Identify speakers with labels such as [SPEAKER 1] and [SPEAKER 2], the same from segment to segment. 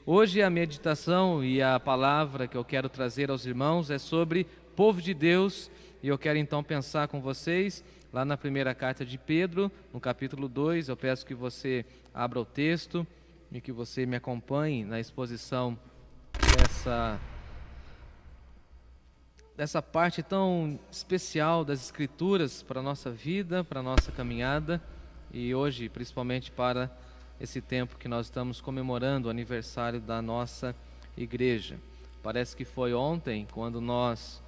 [SPEAKER 1] Hoje a meditação e a palavra que eu quero trazer aos irmãos é sobre povo de Deus, e eu quero então pensar com vocês lá na primeira carta de Pedro, no capítulo 2. Eu peço que você abra o texto e que você me acompanhe na exposição dessa parte tão especial das Escrituras para a nossa vida, para a nossa caminhada, e hoje principalmente para esse tempo que nós estamos comemorando o aniversário da nossa igreja. Parece que foi ontem quando nós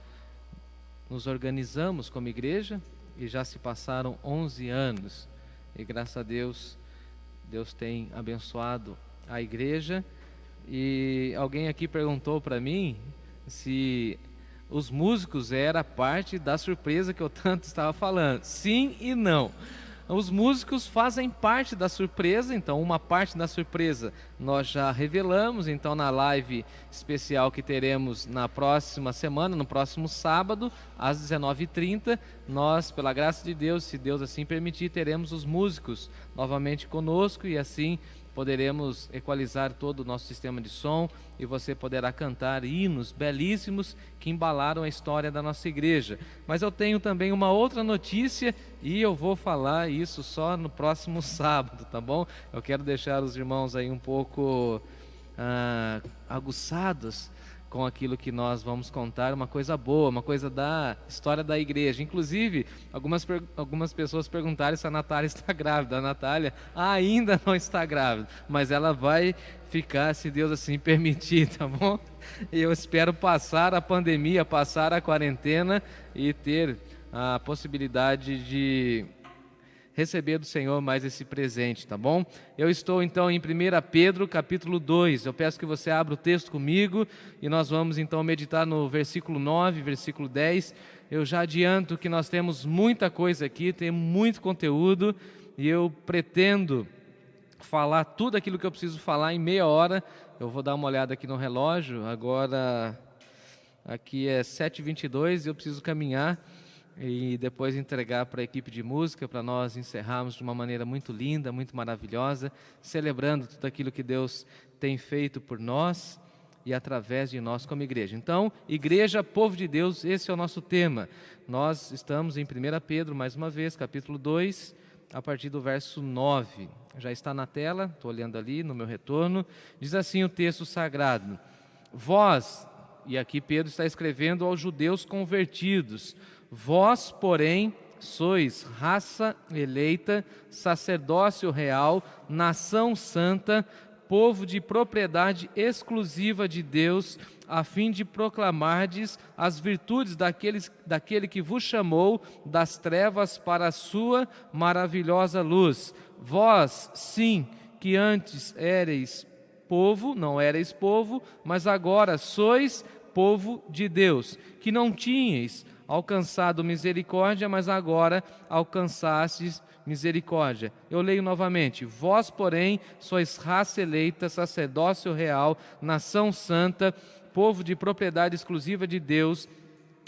[SPEAKER 1] nos organizamos como igreja e já se passaram 11 anos, e graças a Deus, Deus tem abençoado a igreja. E alguém aqui perguntou para mim se os músicos era parte da surpresa que eu tanto estava falando. Sim e não. Os músicos fazem parte da surpresa, então uma parte da surpresa nós já revelamos, então na live especial que teremos na próxima semana, no próximo sábado, às 19h30, nós, pela graça de Deus, se Deus assim permitir, teremos os músicos novamente conosco, e assim poderemos equalizar todo o nosso sistema de som, e você poderá cantar hinos belíssimos que embalaram a história da nossa igreja. Mas eu tenho também uma outra notícia, e eu vou falar isso só no próximo sábado, tá bom? Eu quero deixar os irmãos aí um pouco aguçados com aquilo que nós vamos contar, uma coisa boa, uma coisa da história da igreja. Inclusive, algumas pessoas perguntaram se a Natália está grávida. A Natália ainda não está grávida, mas ela vai ficar, se Deus assim permitir, tá bom? E eu espero passar a pandemia, passar a quarentena e ter a possibilidade de receber do Senhor mais esse presente, tá bom? Eu estou então em 1 Pedro capítulo 2, eu peço que você abra o texto comigo, e nós vamos então meditar no versículo 9, versículo 10, eu já adianto que nós temos muita coisa aqui, tem muito conteúdo, e eu pretendo falar tudo aquilo que eu preciso falar em meia hora. Eu vou dar uma olhada aqui no relógio, agora aqui é 7h22 e eu preciso caminhar, e depois entregar para a equipe de música, para nós encerrarmos de uma maneira muito linda, muito maravilhosa, celebrando tudo aquilo que Deus tem feito por nós e através de nós como igreja. Então, igreja, povo de Deus, esse é o nosso tema. Nós estamos em 1 Pedro, mais uma vez, capítulo 2, a partir do verso 9. Já está na tela, estou olhando ali no meu retorno. Diz assim o texto sagrado: vós, e aqui Pedro está escrevendo aos judeus convertidos, vós, porém, sois raça eleita, sacerdócio real, nação santa, povo de propriedade exclusiva de Deus, a fim de proclamardes as virtudes daquele que vos chamou das trevas para a sua maravilhosa luz. Vós, sim, que antes éreis povo, não éreis povo, mas agora sois povo de Deus, que não tinhais alcançado misericórdia, mas agora alcançastes misericórdia. Eu leio novamente: vós, porém, sois raça eleita, sacerdócio real, nação santa, povo de propriedade exclusiva de Deus,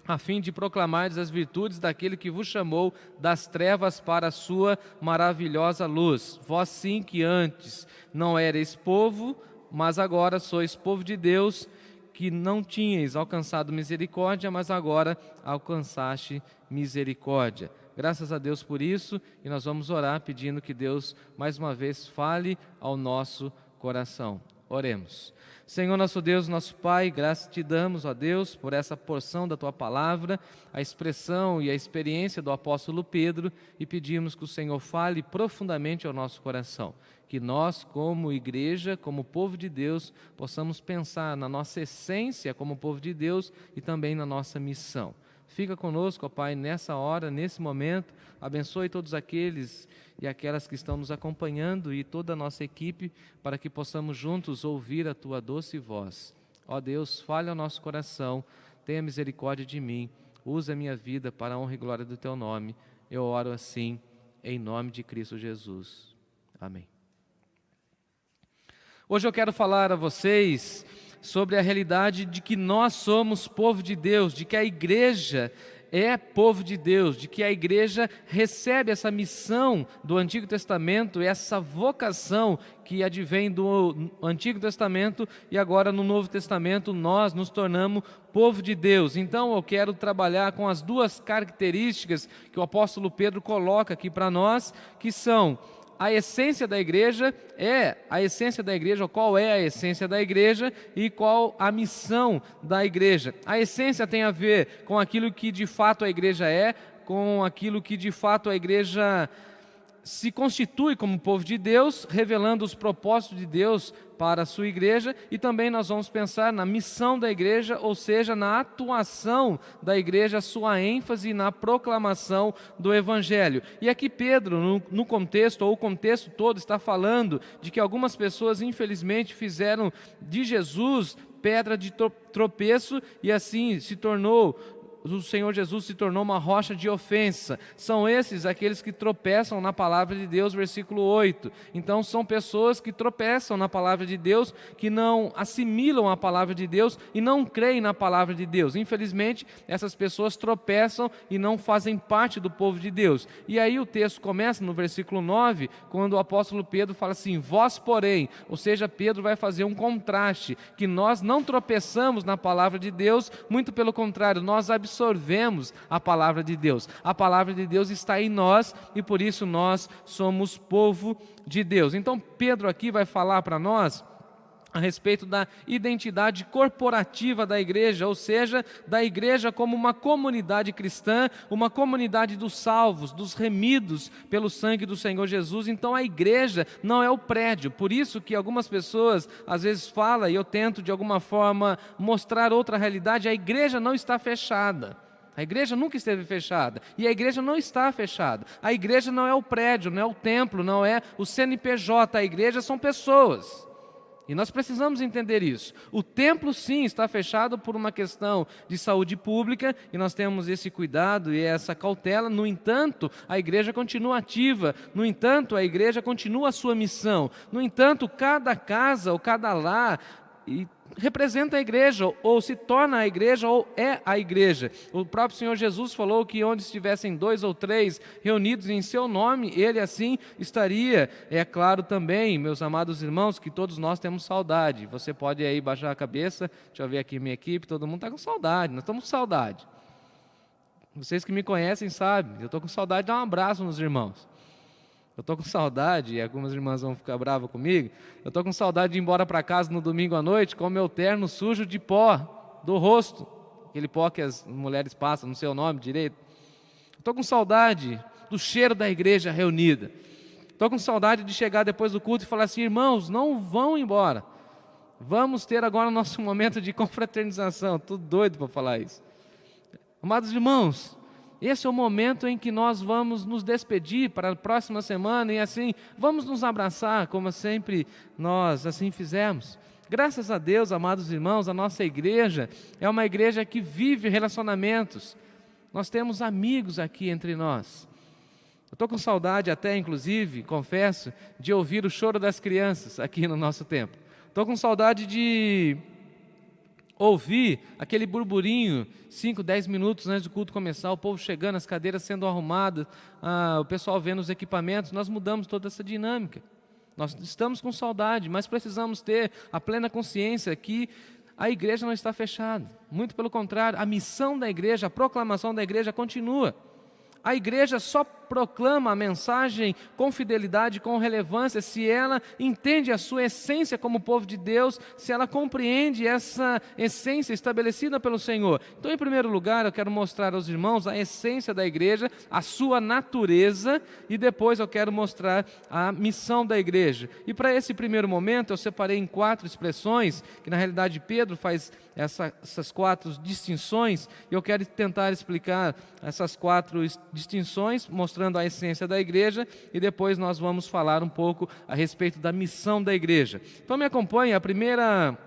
[SPEAKER 1] a fim de proclamardes as virtudes daquele que vos chamou das trevas para a sua maravilhosa luz. Vós sim que antes não erais povo, mas agora sois povo de Deus, que não tinhais alcançado misericórdia, mas agora alcançaste misericórdia. Graças a Deus por isso, e nós vamos orar pedindo que Deus mais uma vez fale ao nosso coração. Oremos. Senhor nosso Deus, nosso Pai, graças te damos, ó Deus, por essa porção da Tua palavra, a expressão e a experiência do apóstolo Pedro, e pedimos que o Senhor fale profundamente ao nosso coração, que nós, como igreja, como povo de Deus, possamos pensar na nossa essência como povo de Deus e também na nossa missão. Fica conosco, ó Pai, nessa hora, nesse momento. Abençoe todos aqueles e aquelas que estão nos acompanhando e toda a nossa equipe, para que possamos juntos ouvir a Tua doce voz. Ó Deus, fale ao nosso coração, tenha misericórdia de mim, use a minha vida para a honra e glória do Teu nome. Eu oro assim, em nome de Cristo Jesus. Amém. Hoje eu quero falar a vocês sobre a realidade de que nós somos povo de Deus, de que a igreja é povo de Deus, de que a igreja recebe essa missão do Antigo Testamento, essa vocação que advém do Antigo Testamento, e agora no Novo Testamento nós nos tornamos povo de Deus. Então eu quero trabalhar com as duas características que o apóstolo Pedro coloca aqui para nós, que são a essência da igreja, qual é a essência da igreja e qual a missão da igreja. A essência tem a ver com aquilo que de fato a igreja é, com aquilo que de fato a igreja se constitui como povo de Deus, revelando os propósitos de Deus para a sua igreja, e também nós vamos pensar na missão da igreja, ou seja, na atuação da igreja, sua ênfase na proclamação do Evangelho. E aqui Pedro, no contexto, ou o contexto todo, está falando de que algumas pessoas, infelizmente, fizeram de Jesus pedra de tropeço, e assim o Senhor Jesus se tornou uma rocha de ofensa. São esses aqueles que tropeçam na palavra de Deus, versículo 8. Então são pessoas que tropeçam na palavra de Deus, que não assimilam a palavra de Deus e não creem na palavra de Deus. Infelizmente, essas pessoas tropeçam e não fazem parte do povo de Deus. E aí o texto começa no versículo 9, quando o apóstolo Pedro fala assim: vós porém, ou seja, Pedro vai fazer um contraste, que nós não tropeçamos na palavra de Deus, muito pelo contrário, nós absorvemos a palavra de Deus. A palavra de Deus está em nós e por isso nós somos povo de Deus. Então Pedro aqui vai falar para nós a respeito da identidade corporativa da igreja, ou seja, da igreja como uma comunidade cristã, uma comunidade dos salvos, dos remidos pelo sangue do Senhor Jesus. Então a igreja não é o prédio, por isso que algumas pessoas às vezes falam, e eu tento de alguma forma mostrar outra realidade: a igreja não está fechada. A igreja nunca esteve fechada, e a igreja não está fechada. A igreja não é o prédio, não é o templo, não é o CNPJ, a igreja são pessoas. E nós precisamos entender isso. O templo sim está fechado por uma questão de saúde pública, e nós temos esse cuidado e essa cautela. No entanto, a igreja continua ativa. No entanto, a igreja continua a sua missão. No entanto, cada casa ou cada lar representa a igreja, ou se torna a igreja, ou é a igreja. O próprio Senhor Jesus falou que onde estivessem 2 ou 3 reunidos em seu nome, Ele assim estaria. É claro também, meus amados irmãos, que todos nós temos saudade. Você pode aí baixar a cabeça, deixa eu ver aqui minha equipe, todo mundo está com saudade, nós estamos com saudade. Vocês que me conhecem sabem, eu estou com saudade de dar um abraço nos irmãos. Eu estou com saudade, e algumas irmãs vão ficar bravas comigo, eu estou com saudade de ir embora para casa no domingo à noite com o meu terno sujo de pó do rosto, aquele pó que as mulheres passam, não sei o nome direito. Estou com saudade do cheiro da igreja reunida. Estou com saudade de chegar depois do culto e falar assim: irmãos, não vão embora, vamos ter agora o nosso momento de confraternização. Estou doido para falar isso. Amados irmãos, esse é o momento em que nós vamos nos despedir para a próxima semana, e assim, vamos nos abraçar, como sempre nós assim fizemos. Graças a Deus, amados irmãos, a nossa igreja é uma igreja que vive relacionamentos. Nós temos amigos aqui entre nós. Eu estou com saudade até, inclusive, confesso, de ouvir o choro das crianças aqui no nosso templo. Estou com saudade de ouvir aquele burburinho 5, 10 minutos antes do culto começar, o povo chegando, as cadeiras sendo arrumadas, o pessoal vendo os equipamentos. Nós mudamos toda essa dinâmica. Nós estamos com saudade, mas precisamos ter a plena consciência que a igreja não está fechada. Muito pelo contrário, a missão da igreja, a proclamação da igreja continua. A igreja só proclama a mensagem com fidelidade, com relevância, se ela entende a sua essência como povo de Deus, se ela compreende essa essência estabelecida pelo Senhor. Então, em primeiro lugar, eu quero mostrar aos irmãos a essência da igreja, a sua natureza, e depois eu quero mostrar a missão da igreja. E para esse primeiro momento, eu separei em 4 expressões, que na realidade Pedro faz essas 4 distinções, e eu quero tentar explicar essas 4 distinções, mostrando a essência da igreja, e depois nós vamos falar um pouco a respeito da missão da igreja. Então me acompanhe. A primeira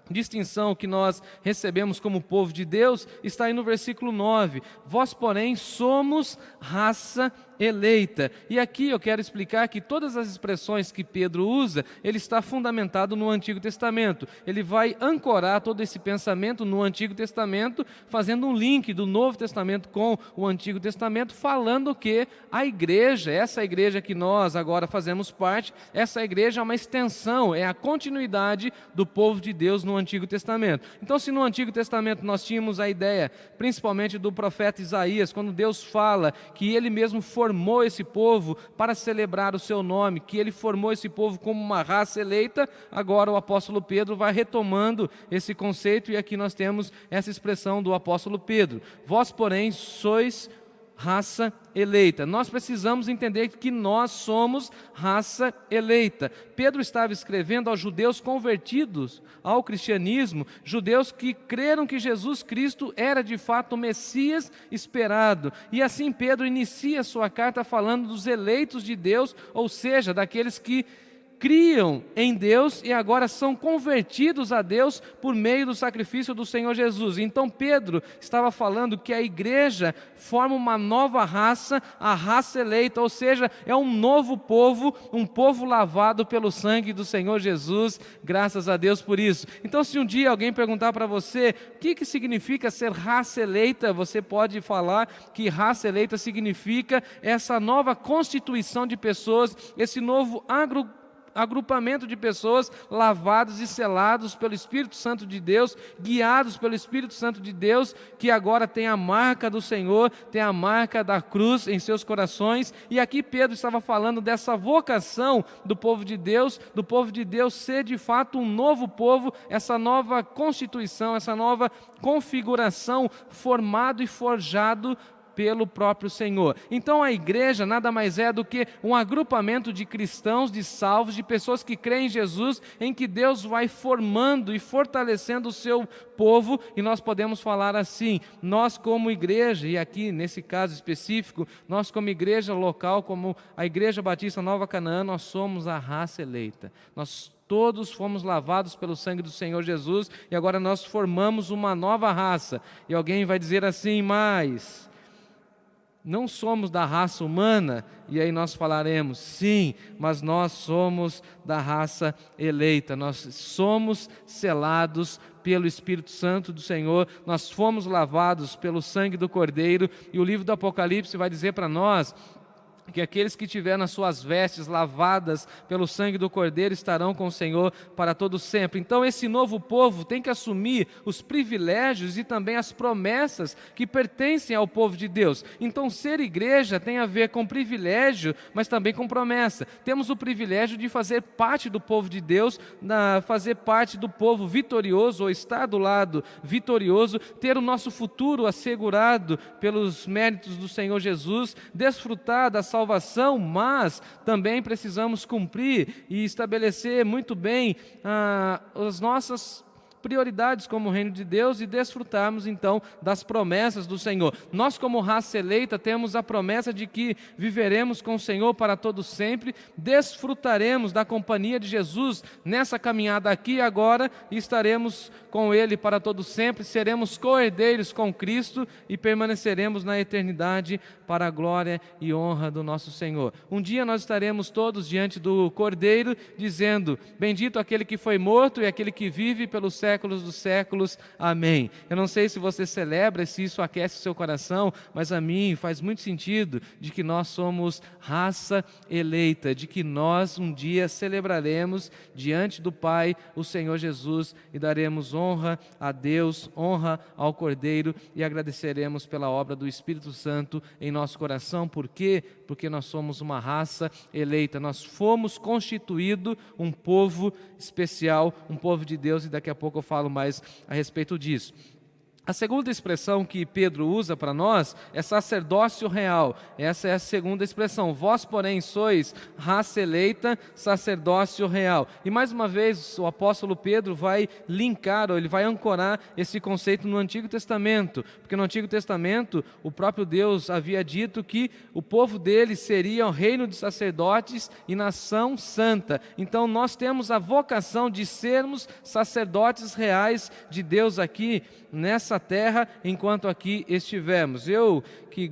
[SPEAKER 1] distinção que nós recebemos como povo de Deus está aí no versículo 9. Vós, porém, somos raça eleita. E aqui eu quero explicar que todas as expressões que Pedro usa, ele está fundamentado no Antigo Testamento. Ele vai ancorar todo esse pensamento no Antigo Testamento, fazendo um link do Novo Testamento com o Antigo Testamento, falando que a igreja, essa igreja que nós agora fazemos parte, essa igreja é uma extensão, é a continuidade do povo de Deus no Antigo Testamento. Então, se no Antigo Testamento nós tínhamos a ideia, principalmente do profeta Isaías, quando Deus fala que ele mesmo formou esse povo para celebrar o seu nome, que ele formou esse povo como uma raça eleita, agora o apóstolo Pedro vai retomando esse conceito, e aqui nós temos essa expressão do apóstolo Pedro: vós, porém, sois raça eleita. Nós precisamos entender que nós somos raça eleita. Pedro estava escrevendo aos judeus convertidos ao cristianismo, judeus que creram que Jesus Cristo era de fato o Messias esperado. E assim Pedro inicia sua carta falando dos eleitos de Deus, ou seja, daqueles que criam em Deus e agora são convertidos a Deus por meio do sacrifício do Senhor Jesus. Então Pedro estava falando que a igreja forma uma nova raça, a raça eleita, ou seja, é um novo povo, um povo lavado pelo sangue do Senhor Jesus, graças a Deus por isso. Então, se um dia alguém perguntar para você o que significa ser raça eleita, você pode falar que raça eleita significa essa nova constituição de pessoas, esse novo agrupamento de pessoas lavados e selados pelo Espírito Santo de Deus, guiados pelo Espírito Santo de Deus, que agora tem a marca do Senhor, tem a marca da cruz em seus corações. E aqui Pedro estava falando dessa vocação do povo de Deus ser de fato um novo povo, essa nova constituição, essa nova configuração, formado e forjado pelo próprio Senhor. Então a igreja nada mais é do que um agrupamento de cristãos, de salvos, de pessoas que creem em Jesus, em que Deus vai formando e fortalecendo o seu povo, e nós podemos falar assim: nós como igreja, e aqui nesse caso específico, nós como igreja local, como a Igreja Batista Nova Canaã, nós somos a raça eleita. Nós todos fomos lavados pelo sangue do Senhor Jesus, e agora nós formamos uma nova raça. E alguém vai dizer assim: mas não somos da raça humana? E aí nós falaremos: sim, mas nós somos da raça eleita, nós somos selados pelo Espírito Santo do Senhor, nós fomos lavados pelo sangue do Cordeiro, e o livro do Apocalipse vai dizer para nós que aqueles que tiverem as suas vestes lavadas pelo sangue do Cordeiro estarão com o Senhor para todo sempre. Então esse novo povo tem que assumir os privilégios e também as promessas que pertencem ao povo de Deus. Então ser igreja tem a ver com privilégio, mas também com promessa. Temos o privilégio de fazer parte do povo de Deus, fazer parte do povo vitorioso, ou estar do lado vitorioso, ter o nosso futuro assegurado pelos méritos do Senhor Jesus, desfrutar da salvação, mas também precisamos cumprir e estabelecer muito bem as nossas prioridades como reino de Deus e desfrutarmos então das promessas do Senhor. Nós como raça eleita temos a promessa de que viveremos com o Senhor para todo sempre, desfrutaremos da companhia de Jesus nessa caminhada aqui e agora, e estaremos com Ele para todo sempre, seremos co-herdeiros com Cristo e permaneceremos na eternidade para a glória e honra do nosso Senhor. Um dia nós estaremos todos diante do Cordeiro dizendo: bendito aquele que foi morto e aquele que vive pelos séculos dos séculos, amém. Eu não sei se você celebra, se isso aquece o seu coração, mas a mim faz muito sentido de que nós somos raça eleita, de que nós um dia celebraremos diante do Pai o Senhor Jesus e daremos honra a Deus, honra ao Cordeiro, e agradeceremos pela obra do Espírito Santo em nosso coração. Por quê? Porque nós somos uma raça eleita, nós fomos constituído um povo especial, um povo de Deus, e daqui a pouco eu falo mais a respeito disso. A segunda expressão que Pedro usa para nós é sacerdócio real. Essa é a segunda expressão. Vós, porém, sois raça eleita, sacerdócio real. E mais uma vez o apóstolo Pedro vai linkar, ou ele vai ancorar esse conceito no Antigo Testamento. Porque no Antigo Testamento o próprio Deus havia dito que o povo dele seria um reino de sacerdotes e nação santa. Então nós temos a vocação de sermos sacerdotes reais de Deus aqui nessa terra, enquanto aqui estivermos. Eu que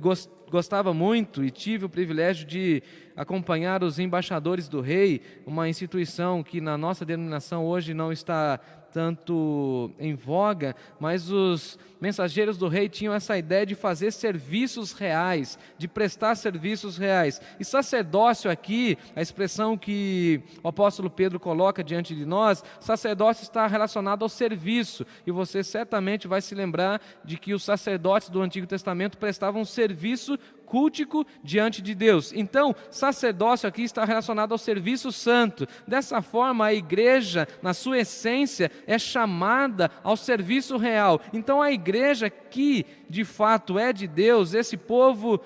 [SPEAKER 1] gostava muito e tive o privilégio de acompanhar os embaixadores do rei, uma instituição que na nossa denominação hoje não está tanto em voga, mas os mensageiros do rei tinham essa ideia de fazer serviços reais, de prestar serviços reais. E sacerdócio aqui, a expressão que o apóstolo Pedro coloca diante de nós, sacerdócio está relacionado ao serviço. E você certamente vai se lembrar de que os sacerdotes do Antigo Testamento prestavam um serviço cultico diante de Deus. Então, sacerdócio aqui está relacionado ao serviço santo. Dessa forma, a igreja, na sua essência, é chamada ao serviço real. Então, a igreja que, de fato, é de Deus, esse povo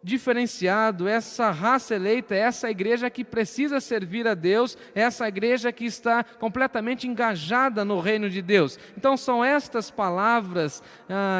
[SPEAKER 1] diferenciado, essa raça eleita, essa igreja que precisa servir a Deus, essa igreja que está completamente engajada no reino de Deus. Então são estas palavras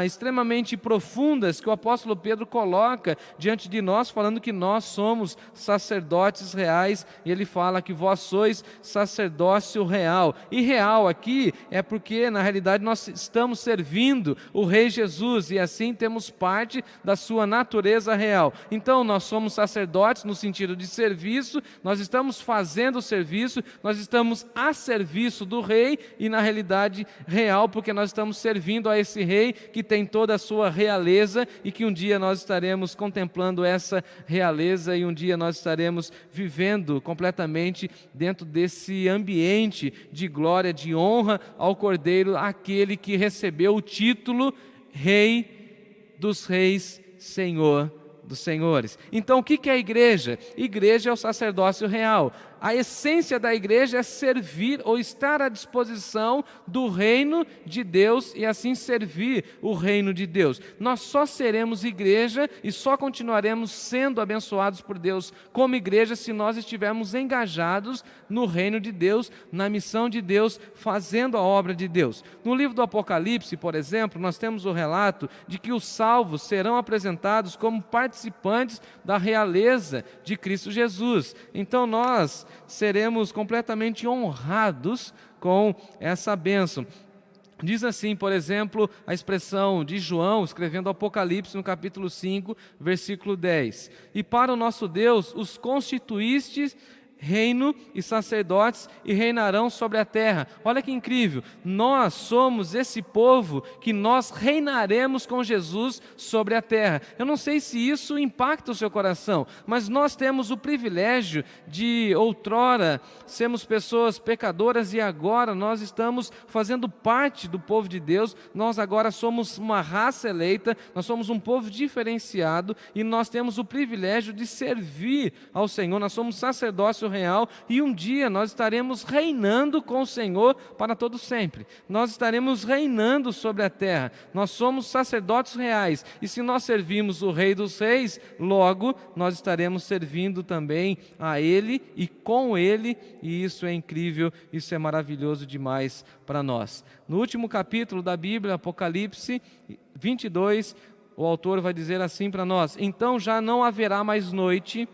[SPEAKER 1] extremamente profundas que o apóstolo Pedro coloca diante de nós, falando que nós somos sacerdotes reais, e ele fala que vós sois sacerdócio real. E real aqui é porque na realidade nós estamos servindo o Rei Jesus, e assim temos parte da sua natureza real. Então nós somos sacerdotes no sentido de serviço, nós estamos fazendo o serviço, nós estamos a serviço do rei e na realidade real, porque nós estamos servindo a esse rei que tem toda a sua realeza e que um dia nós estaremos contemplando essa realeza e um dia nós estaremos vivendo completamente dentro desse ambiente de glória, de honra ao Cordeiro, aquele que recebeu o título Rei dos Reis, Senhor dos Senhores. Então o que é a igreja? Igreja é o sacerdócio real. A essência da igreja é servir ou estar à disposição do reino de Deus e assim servir o reino de Deus. Nós só seremos igreja e só continuaremos sendo abençoados por Deus como igreja se nós estivermos engajados no reino de Deus, na missão de Deus, fazendo a obra de Deus. No livro do Apocalipse, por exemplo, nós temos o relato de que os salvos serão apresentados como participantes da realeza de Cristo Jesus. Então nós seremos completamente honrados com essa bênção. Diz assim, por exemplo, a expressão de João, escrevendo Apocalipse no capítulo 5, versículo 10. E para o nosso Deus os constituístes reino e sacerdotes e reinarão sobre a terra. Olha que incrível, nós somos esse povo que nós reinaremos com Jesus sobre a terra. Eu não sei se isso impacta o seu coração, mas nós temos o privilégio de outrora sermos pessoas pecadoras e agora nós estamos fazendo parte do povo de Deus. Nós agora somos uma raça eleita, nós somos um povo diferenciado e nós temos o privilégio de servir ao Senhor. Nós somos sacerdócio real e um dia nós estaremos reinando com o Senhor para todo sempre. Nós estaremos reinando sobre a terra. Nós somos sacerdotes reais e se nós servimos o Rei dos Reis, logo nós estaremos servindo também a Ele e com Ele, e isso é incrível, isso é maravilhoso demais para nós. No último capítulo da Bíblia, Apocalipse 22, o autor vai dizer assim para nós: então já não haverá mais noite,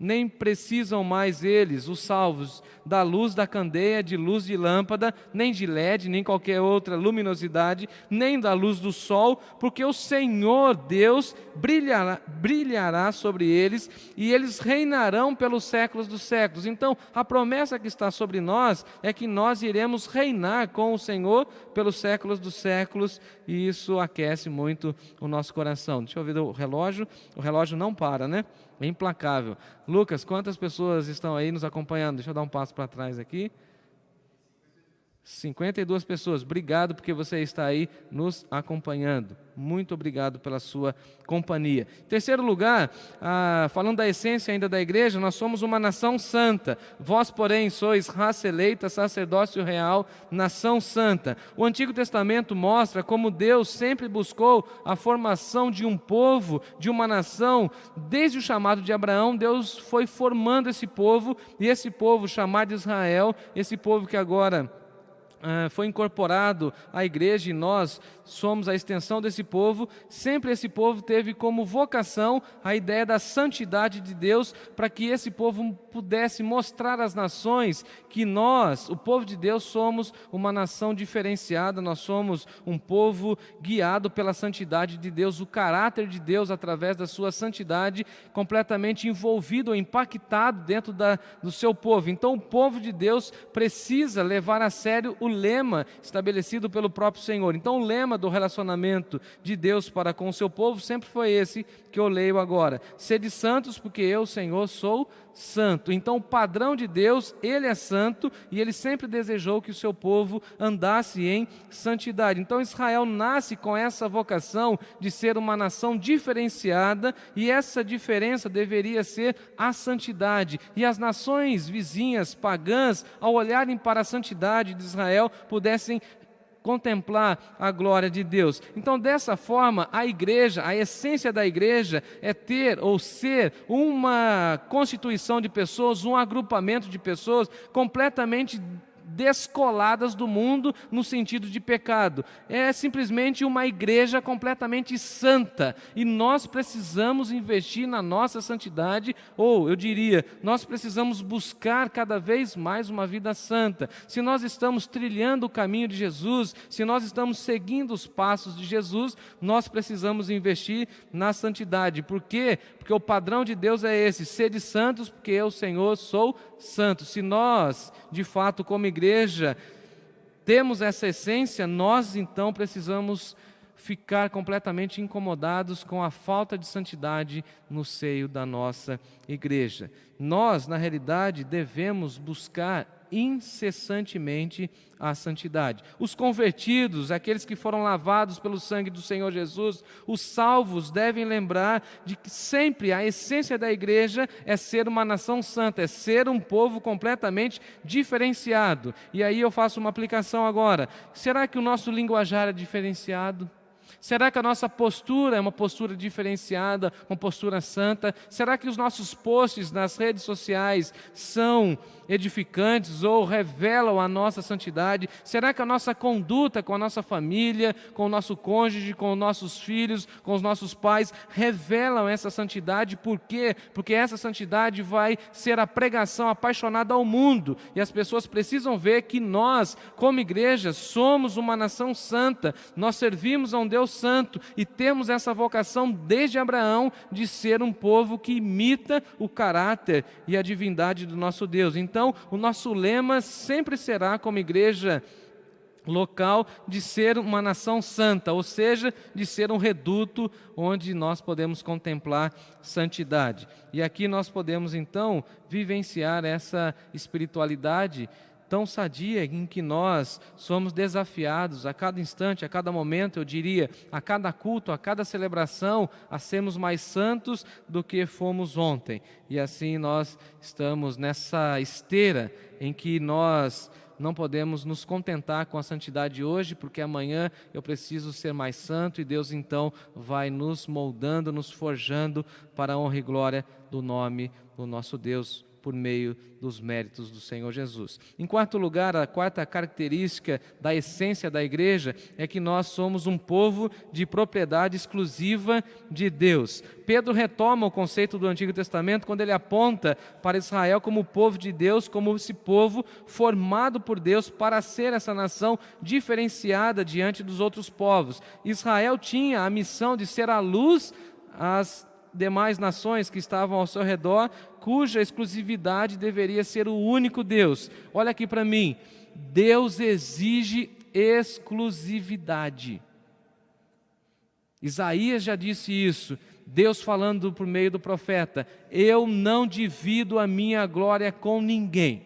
[SPEAKER 1] nem precisam mais eles, os salvos, da luz da candeia, de luz de lâmpada, nem de LED, nem qualquer outra luminosidade, nem da luz do sol, porque o Senhor Deus brilhará sobre eles, e eles reinarão pelos séculos dos séculos. Então, a promessa que está sobre nós é que nós iremos reinar com o Senhor pelos séculos dos séculos, e isso aquece muito o nosso coração. Deixa eu ver o relógio não para, né? É implacável. Lucas, quantas pessoas estão aí nos acompanhando? Deixa eu dar um passo para trás aqui. 52 pessoas. Obrigado porque você está aí nos acompanhando. Muito obrigado pela sua companhia. Em terceiro lugar, falando da essência ainda da igreja, nós somos uma nação santa. Vós, porém, sois raça eleita, sacerdócio real, nação santa. O Antigo Testamento mostra como Deus sempre buscou a formação de um povo, de uma nação. Desde o chamado de Abraão, Deus foi formando esse povo, e esse povo chamado Israel, esse povo que agora foi incorporado à igreja e nós somos a extensão desse povo, sempre esse povo teve como vocação a ideia da santidade de Deus, para que esse povo pudesse mostrar às nações que nós, o povo de Deus, somos uma nação diferenciada, nós somos um povo guiado pela santidade de Deus, o caráter de Deus através da sua santidade, completamente envolvido ou impactado dentro do seu povo. Então o povo de Deus precisa levar a sério o lema estabelecido pelo próprio Senhor. Então o lema do relacionamento de Deus para com o seu povo sempre foi esse que eu leio agora: sede santos, porque eu, Senhor, sou santo. Então o padrão de Deus, Ele é santo, e Ele sempre desejou que o seu povo andasse em santidade. Então Israel nasce com essa vocação de ser uma nação diferenciada, e essa diferença deveria ser a santidade. E as nações vizinhas, pagãs, ao olharem para a santidade de Israel, pudessem contemplar a glória de Deus. Então, dessa forma, a igreja, a essência da igreja é ter ou ser uma constituição de pessoas, um agrupamento de pessoas completamente descoladas do mundo no sentido de pecado. É simplesmente uma igreja completamente santa, e nós precisamos investir na nossa santidade, ou eu diria, nós precisamos buscar cada vez mais uma vida santa. Se nós estamos trilhando o caminho de Jesus, se nós estamos seguindo os passos de Jesus, nós precisamos investir na santidade. Por quê? Porque o padrão de Deus é esse: sede santos, porque eu, Senhor, sou santo. Se nós, de fato, como igreja, temos essa essência, nós então precisamos ficar completamente incomodados com a falta de santidade no seio da nossa igreja. Nós, na realidade, devemos buscar incessantemente a santidade. Os convertidos, aqueles que foram lavados pelo sangue do Senhor Jesus, os salvos devem lembrar de que sempre a essência da igreja é ser uma nação santa, é ser um povo completamente diferenciado. E aí eu faço uma aplicação agora. Será que o nosso linguajar é diferenciado? Será que a nossa postura é uma postura diferenciada, uma postura santa? Será que os nossos posts nas redes sociais são edificantes ou revelam a nossa santidade? Será que a nossa conduta com a nossa família, com o nosso cônjuge, com os nossos filhos, com os nossos pais, revelam essa santidade? Por quê? Porque essa santidade vai ser a pregação apaixonada ao mundo, e as pessoas precisam ver que nós, como igreja, somos uma nação santa, nós servimos a um Deus santo e temos essa vocação desde Abraão de ser um povo que imita o caráter e a divindade do nosso Deus. Então, o nosso lema sempre será, como igreja local, de ser uma nação santa, ou seja, de ser um reduto onde nós podemos contemplar santidade. E aqui nós podemos então vivenciar essa espiritualidade tão sadia, em que nós somos desafiados a cada instante, a cada momento, eu diria, a cada culto, a cada celebração, a sermos mais santos do que fomos ontem. E assim nós estamos nessa esteira em que nós não podemos nos contentar com a santidade hoje, porque amanhã eu preciso ser mais santo, e Deus então vai nos moldando, nos forjando para a honra e glória do nome do nosso Deus, por meio dos méritos do Senhor Jesus. Em quarto lugar, a quarta característica da essência da igreja é que nós somos um povo de propriedade exclusiva de Deus. Pedro retoma o conceito do Antigo Testamento quando ele aponta para Israel como o povo de Deus, como esse povo formado por Deus para ser essa nação diferenciada diante dos outros povos. Israel tinha a missão de ser a luz às demais nações que estavam ao seu redor, cuja exclusividade deveria ser o único Deus. Olha aqui para mim, Deus exige exclusividade. Isaías já disse isso, Deus falando por meio do profeta: eu não divido a minha glória com ninguém.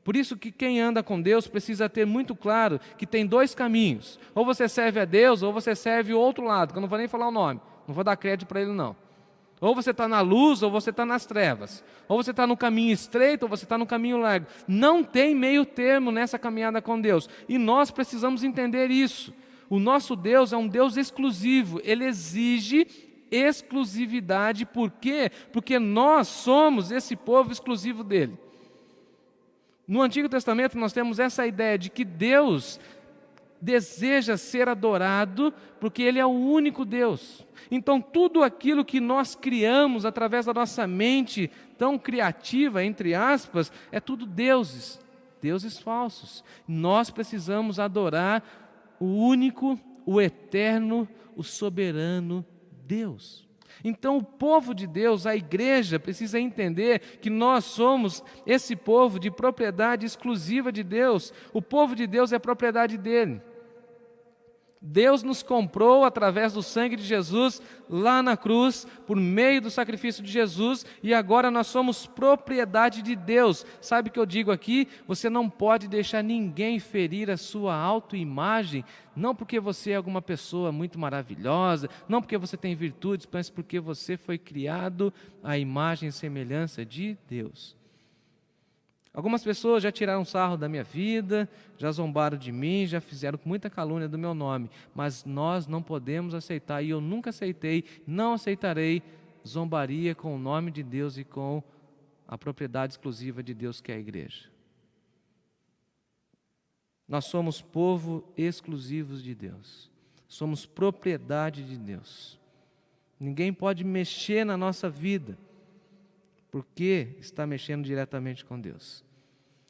[SPEAKER 1] Por isso que quem anda com Deus precisa ter muito claro que tem dois caminhos: ou você serve a Deus, ou você serve o outro lado, que eu não vou nem falar o nome. Não vou dar crédito para ele, não. Ou você está na luz, ou você está nas trevas. Ou você está no caminho estreito, ou você está no caminho largo. Não tem meio termo nessa caminhada com Deus. E nós precisamos entender isso. O nosso Deus é um Deus exclusivo. Ele exige exclusividade. Por quê? Porque nós somos esse povo exclusivo dele. No Antigo Testamento nós temos essa ideia de que Deus deseja ser adorado porque Ele é o único Deus. Então tudo aquilo que nós criamos através da nossa mente tão criativa, entre aspas, é tudo deuses falsos. Nós precisamos adorar o único, o eterno, o soberano Deus. Então o povo de Deus, a igreja, precisa entender que nós somos esse povo de propriedade exclusiva de Deus. O povo de Deus é propriedade dele. Deus nos comprou através do sangue de Jesus lá na cruz, por meio do sacrifício de Jesus, e agora nós somos propriedade de Deus. Sabe o que eu digo aqui? Você não pode deixar ninguém ferir a sua autoimagem, não porque você é alguma pessoa muito maravilhosa, não porque você tem virtudes, mas porque você foi criado à imagem e semelhança de Deus. Algumas pessoas já tiraram sarro da minha vida, já zombaram de mim, já fizeram muita calúnia do meu nome, mas nós não podemos aceitar, e eu nunca aceitei, não aceitarei zombaria com o nome de Deus e com a propriedade exclusiva de Deus, que é a igreja. Nós somos povo exclusivos de Deus, somos propriedade de Deus. Ninguém pode mexer na nossa vida, porque está mexendo diretamente com Deus.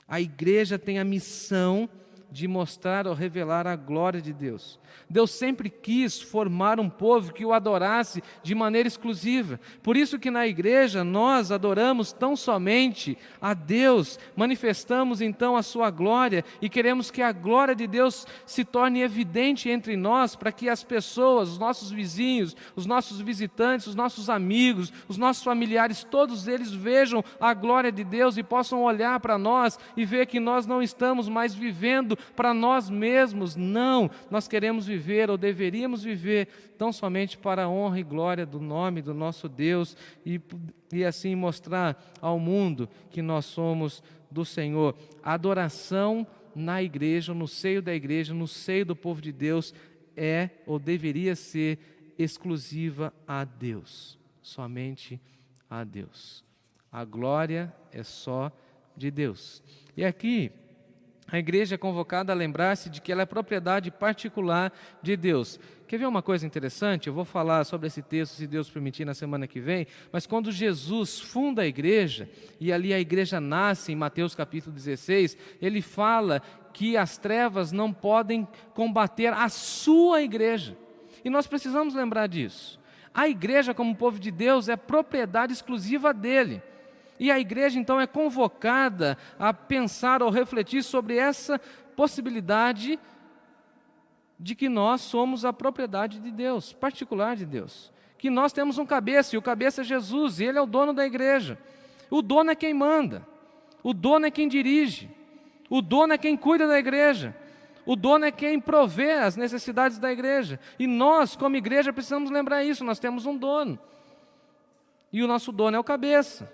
[SPEAKER 1] A igreja tem a missão de mostrar ou revelar a glória de Deus. Deus sempre quis formar um povo que o adorasse de maneira exclusiva. Por isso que na igreja nós adoramos tão somente a Deus, manifestamos então a sua glória e queremos que a glória de Deus se torne evidente entre nós, para que as pessoas, os nossos vizinhos, os nossos visitantes, os nossos amigos, os nossos familiares, todos eles vejam a glória de Deus e possam olhar para nós e ver que nós não estamos mais vivendo para nós mesmos. Não, nós queremos viver, ou deveríamos viver, tão somente para a honra e glória do nome do nosso Deus, e assim mostrar ao mundo que nós somos do Senhor. A adoração na igreja, no seio da igreja, no seio do povo de Deus, é ou deveria ser exclusiva a Deus, somente a Deus. A glória é só de Deus. E aqui a igreja é convocada a lembrar-se de que ela é propriedade particular de Deus. Quer ver uma coisa interessante? Eu vou falar sobre esse texto, se Deus permitir, na semana que vem, mas quando Jesus funda a igreja, e ali a igreja nasce em Mateus capítulo 16, ele fala que as trevas não podem combater a sua igreja. E nós precisamos lembrar disso. A igreja, como povo de Deus, é propriedade exclusiva dele. E a igreja então é convocada a pensar ou refletir sobre essa possibilidade de que nós somos a propriedade de Deus, particular de Deus. Que nós temos um cabeça, e o cabeça é Jesus, e Ele é o dono da igreja. O dono é quem manda, o dono é quem dirige, o dono é quem cuida da igreja, o dono é quem provê as necessidades da igreja. E nós, como igreja, precisamos lembrar isso, nós temos um dono, e o nosso dono é o cabeça.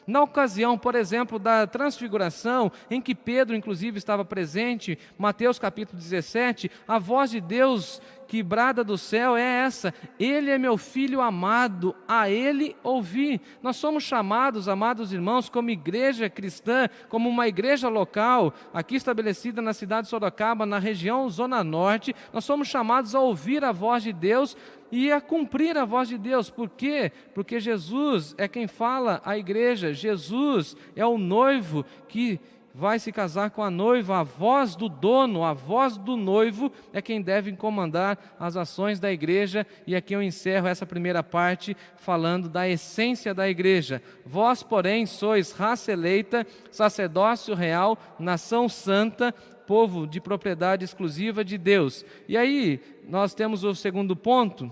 [SPEAKER 1] Na ocasião, por exemplo, da transfiguração, em que Pedro, inclusive, estava presente, Mateus capítulo 17, a voz de Deus que brada do céu é essa: Ele é meu Filho amado, a Ele ouvi. Nós somos chamados, amados irmãos, como igreja cristã, como uma igreja local, aqui estabelecida na cidade de Sorocaba, na região Zona Norte, nós somos chamados a ouvir a voz de Deus e a cumprir a voz de Deus. Por quê? Porque Jesus é quem fala à igreja, Jesus é o noivo que vai se casar com a noiva. A voz do dono, a voz do noivo é quem deve comandar as ações da igreja. E aqui eu encerro essa primeira parte falando da essência da igreja. Vós, porém, sois raça eleita, sacerdócio real, nação santa, povo de propriedade exclusiva de Deus. E aí nós temos o segundo ponto,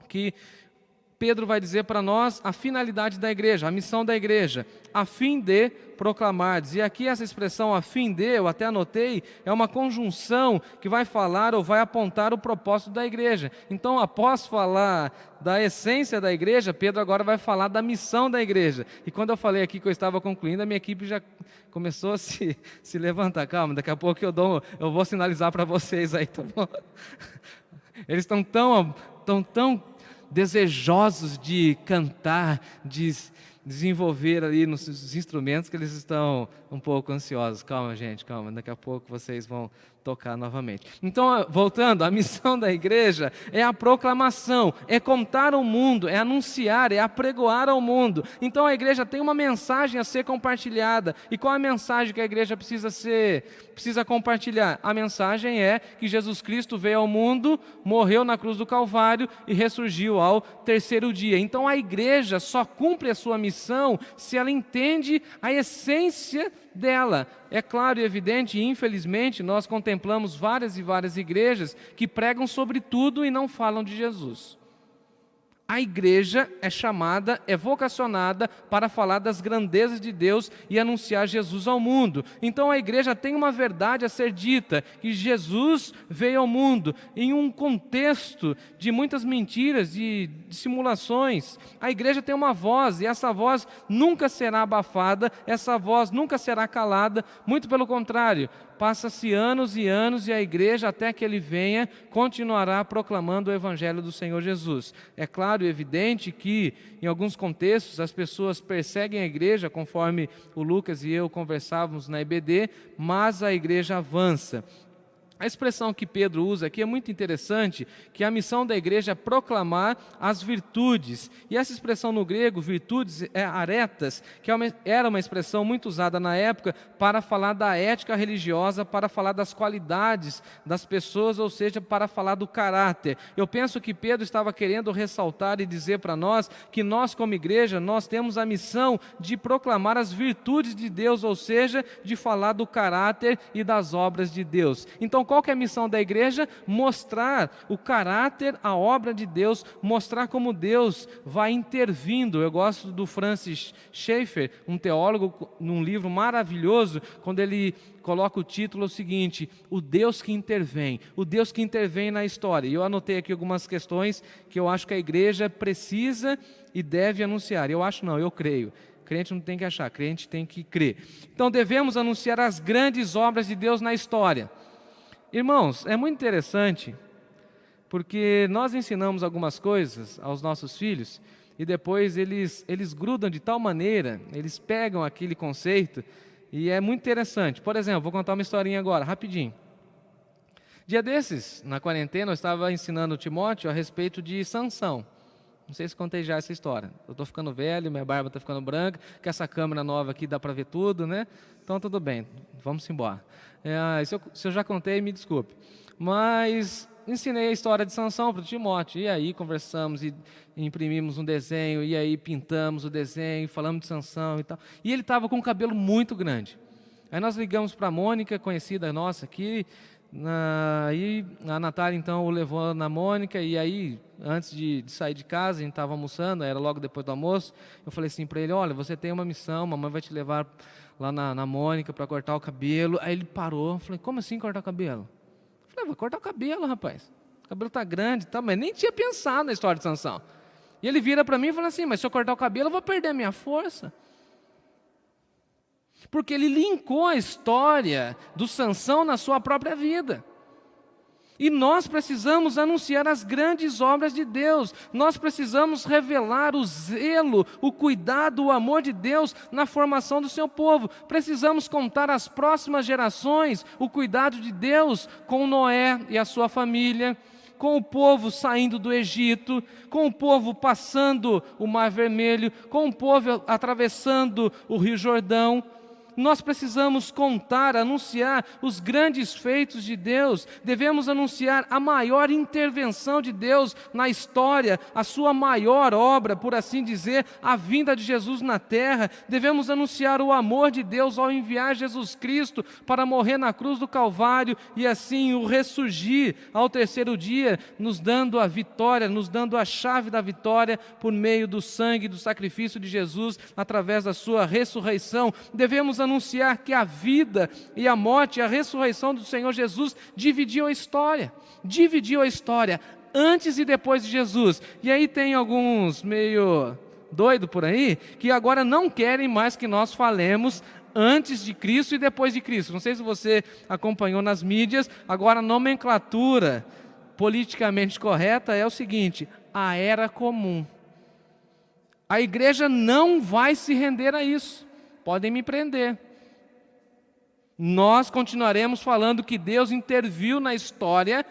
[SPEAKER 1] que Pedro vai dizer para nós a finalidade da igreja, a missão da igreja, a fim de proclamardes. E aqui essa expressão a fim de, eu até anotei, é uma conjunção que vai falar ou vai apontar o propósito da igreja. Então, após falar da essência da igreja, Pedro agora vai falar da missão da igreja. E quando eu falei aqui que eu estava concluindo, a minha equipe já começou a se levantar. Calma, daqui a pouco eu vou sinalizar para vocês aí, tá bom? Eles estão tão desejosos de cantar, de desenvolver ali nos instrumentos que eles estão um pouco ansiosos. Calma, gente, calma, daqui a pouco vocês vão tocar novamente. Então, voltando, a missão da igreja é a proclamação, é contar ao mundo, é anunciar, é apregoar ao mundo. Então a igreja tem uma mensagem a ser compartilhada. E qual a mensagem que a igreja precisa compartilhar? A mensagem é que Jesus Cristo veio ao mundo, morreu na cruz do Calvário e ressurgiu ao terceiro dia. Então a igreja só cumpre a sua missão se ela entende a essência dela. É claro e evidente, e infelizmente nós contemplamos várias e várias igrejas que pregam sobre tudo e não falam de Jesus. A igreja é chamada, é vocacionada para falar das grandezas de Deus e anunciar Jesus ao mundo. Então a igreja tem uma verdade a ser dita, que Jesus veio ao mundo em um contexto de muitas mentiras, de simulações. A igreja tem uma voz e essa voz nunca será abafada, essa voz nunca será calada, muito pelo contrário. Passa-se anos e anos e a igreja, até que ele venha, continuará proclamando o evangelho do Senhor Jesus. É claro e evidente que, em alguns contextos, as pessoas perseguem a igreja, conforme o Lucas e eu conversávamos na EBD, mas a igreja avança. A expressão que Pedro usa aqui é muito interessante, que a missão da igreja é proclamar as virtudes. E essa expressão no grego, virtudes, é aretas, que era uma expressão muito usada na época para falar da ética religiosa, para falar das qualidades das pessoas, ou seja, para falar do caráter. Eu penso que Pedro estava querendo ressaltar e dizer para nós que nós, como igreja, nós temos a missão de proclamar as virtudes de Deus, ou seja, de falar do caráter e das obras de Deus. Então, qual que é a missão da igreja? Mostrar o caráter, a obra de Deus, mostrar como Deus vai intervindo. Eu gosto do Francis Schaeffer, um teólogo, num livro maravilhoso, quando ele coloca o título seguinte: o Deus que intervém, o Deus que intervém na história. E eu anotei aqui algumas questões que eu acho que a igreja precisa e deve anunciar. Eu acho não, eu creio. Crente não tem que achar, crente tem que crer. Então devemos anunciar as grandes obras de Deus na história. Irmãos, é muito interessante, porque nós ensinamos algumas coisas aos nossos filhos e depois eles grudam de tal maneira, eles pegam aquele conceito e é muito interessante. Por exemplo, vou contar uma historinha agora, rapidinho. Dia desses, na quarentena, eu estava ensinando o Timóteo a respeito de Sansão. Não sei se contei já essa história. Eu estou ficando velho, minha barba está ficando branca, que essa câmera nova aqui dá para ver tudo, né? Então tudo bem, vamos embora. Se eu já contei, me desculpe. Mas ensinei a história de Sansão para o Timóteo. E aí conversamos e imprimimos um desenho, e aí pintamos o desenho, falamos de Sansão e tal. E ele estava com o cabelo muito grande. Aí nós ligamos para a Mônica, conhecida nossa aqui. Aí a Natália então o levou na Mônica, e aí antes de sair de casa, a gente estava almoçando, era logo depois do almoço, eu falei assim para ele: olha, você tem uma missão, mamãe vai te levar lá na Mônica para cortar o cabelo. Aí ele parou, eu falei: como assim cortar o cabelo? Eu falei: vai cortar o cabelo, rapaz, o cabelo está grande, tá, mas nem tinha pensado na história de Sansão. E ele vira para mim e fala assim: mas se eu cortar o cabelo eu vou perder a minha força. Porque ele linkou a história do Sansão na sua própria vida. E nós precisamos anunciar as grandes obras de Deus. Nós precisamos revelar o zelo, o cuidado, o amor de Deus na formação do seu povo. Precisamos contar às próximas gerações o cuidado de Deus com Noé e a sua família, com o povo saindo do Egito, com o povo passando o Mar Vermelho, com o povo atravessando o Rio Jordão. Nós precisamos contar, anunciar os grandes feitos de Deus. Devemos anunciar a maior intervenção de Deus na história, a sua maior obra, por assim dizer, a vinda de Jesus na terra. Devemos anunciar o amor de Deus ao enviar Jesus Cristo para morrer na cruz do Calvário e assim o ressurgir ao terceiro dia, nos dando a vitória, nos dando a chave da vitória por meio do sangue, do sacrifício de Jesus, através da sua ressurreição. Devemos anunciar que a vida e a morte e a ressurreição do Senhor Jesus dividiu a história antes e depois de Jesus. E aí tem alguns meio doido por aí que agora não querem mais que nós falemos antes de Cristo e depois de Cristo. Não sei se você acompanhou nas mídias, agora a nomenclatura politicamente correta é o seguinte: a era comum. A igreja não vai se render a isso. Podem me prender. Nós continuaremos falando que Deus interviu na história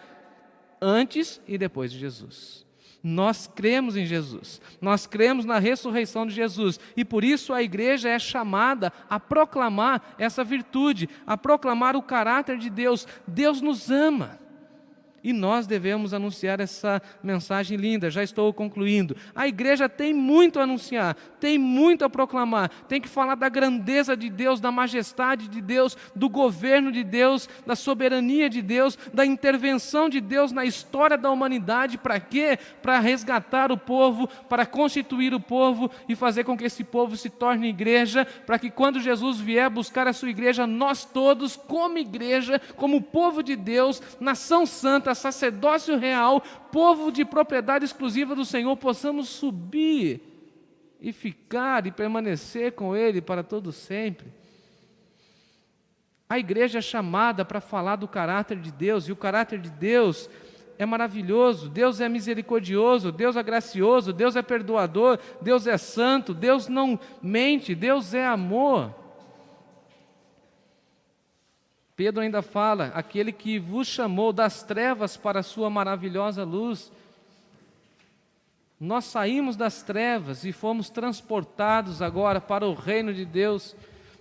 [SPEAKER 1] antes e depois de Jesus. Nós cremos em Jesus, nós cremos na ressurreição de Jesus, e por isso a igreja é chamada a proclamar essa virtude, a proclamar o caráter de Deus. Deus nos ama. E nós devemos anunciar essa mensagem linda. Já estou concluindo. A igreja tem muito a anunciar, tem muito a proclamar, tem que falar da grandeza de Deus, da majestade de Deus, do governo de Deus, da soberania de Deus, da intervenção de Deus na história da humanidade. Para quê? Para resgatar o povo, para constituir o povo e fazer com que esse povo se torne igreja, para que quando Jesus vier buscar a sua igreja, nós todos, como igreja, como povo de Deus, nação santa, sacerdócio real, povo de propriedade exclusiva do Senhor, possamos subir e ficar e permanecer com Ele para todo sempre. A igreja é chamada para falar do caráter de Deus, e o caráter de Deus é maravilhoso. Deus é misericordioso, Deus é gracioso, Deus é perdoador, Deus é santo, Deus não mente, Deus é amor. Pedro ainda fala, aquele que vos chamou das trevas para a sua maravilhosa luz. Nós saímos das trevas e fomos transportados agora para o reino de Deus.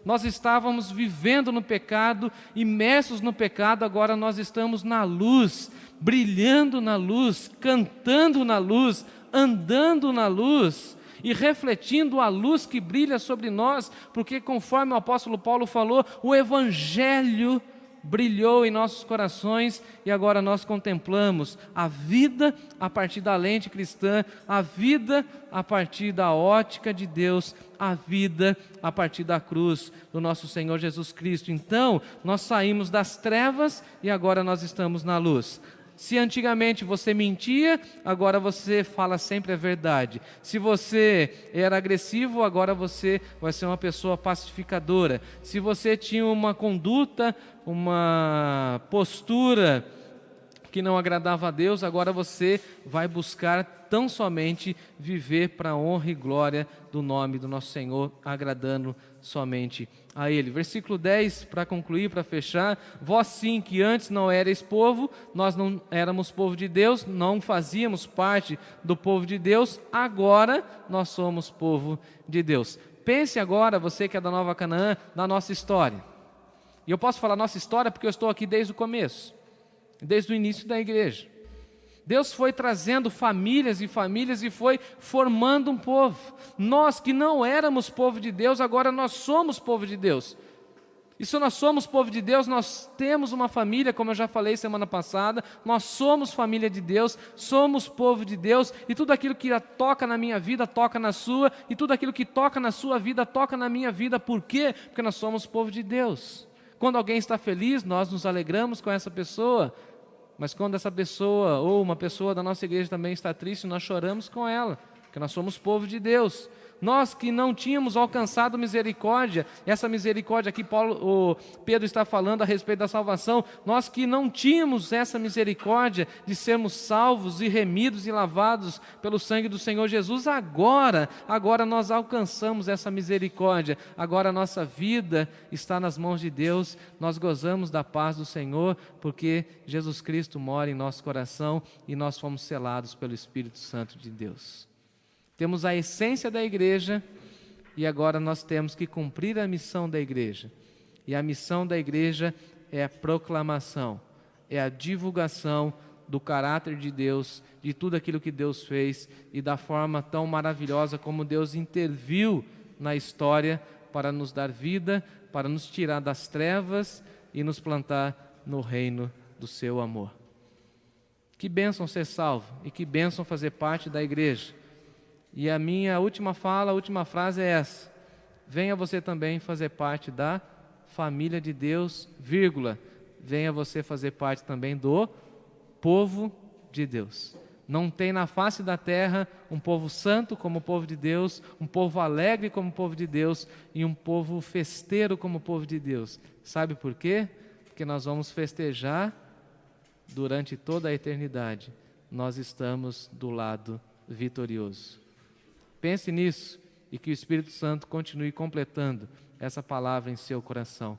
[SPEAKER 1] Nós estávamos vivendo no pecado, imersos no pecado, agora nós estamos na luz, brilhando na luz, cantando na luz, andando na luz e refletindo a luz que brilha sobre nós, porque conforme o apóstolo Paulo falou, o Evangelho brilhou em nossos corações e agora nós contemplamos a vida a partir da lente cristã, a vida a partir da ótica de Deus, a vida a partir da cruz do nosso Senhor Jesus Cristo. Então, nós saímos das trevas e agora nós estamos na luz. Se antigamente você mentia, agora você fala sempre a verdade. Se você era agressivo, agora você vai ser uma pessoa pacificadora. Se você tinha uma conduta, uma postura que não agradava a Deus, agora você vai buscar tão somente viver para a honra e glória do nome do nosso Senhor, agradando somente a Ele. Versículo 10, para concluir, para fechar: vós sim que antes não erais povo, nós não éramos povo de Deus, não fazíamos parte do povo de Deus, agora nós somos povo de Deus. Pense agora, você que é da Nova Canaã, na nossa história. E eu posso falar nossa história porque eu estou aqui desde o começo, desde o início da igreja. Deus foi trazendo famílias e famílias e foi formando um povo. Nós que não éramos povo de Deus, agora nós somos povo de Deus. E se nós somos povo de Deus, nós temos uma família, como eu já falei semana passada, nós somos família de Deus, somos povo de Deus, e tudo aquilo que toca na minha vida, toca na sua, e tudo aquilo que toca na sua vida, toca na minha vida. Por quê? Porque nós somos povo de Deus. Quando alguém está feliz, nós nos alegramos com essa pessoa. Mas quando essa pessoa, ou uma pessoa da nossa igreja também está triste, nós choramos com ela, porque nós somos povo de Deus. Nós que não tínhamos alcançado misericórdia, essa misericórdia aqui Pedro está falando a respeito da salvação, nós que não tínhamos essa misericórdia de sermos salvos e remidos e lavados pelo sangue do Senhor Jesus, agora nós alcançamos essa misericórdia, agora a nossa vida está nas mãos de Deus, nós gozamos da paz do Senhor, porque Jesus Cristo mora em nosso coração e nós fomos selados pelo Espírito Santo de Deus. Temos a essência da igreja e agora nós temos que cumprir a missão da igreja. E a missão da igreja é a proclamação, é a divulgação do caráter de Deus, de tudo aquilo que Deus fez e da forma tão maravilhosa como Deus interviu na história para nos dar vida, para nos tirar das trevas e nos plantar no reino do seu amor. Que bênção ser salvo e que bênção fazer parte da igreja. E a minha última frase é essa: venha você também fazer parte da família de Deus, vírgula, venha você fazer parte também do povo de Deus. Não tem na face da terra um povo santo como o povo de Deus, um povo alegre como o povo de Deus e um povo festeiro como o povo de Deus. Sabe por quê? Porque nós vamos festejar durante toda a eternidade. Nós estamos do lado vitorioso. Pense nisso e que o Espírito Santo continue completando essa palavra em seu coração.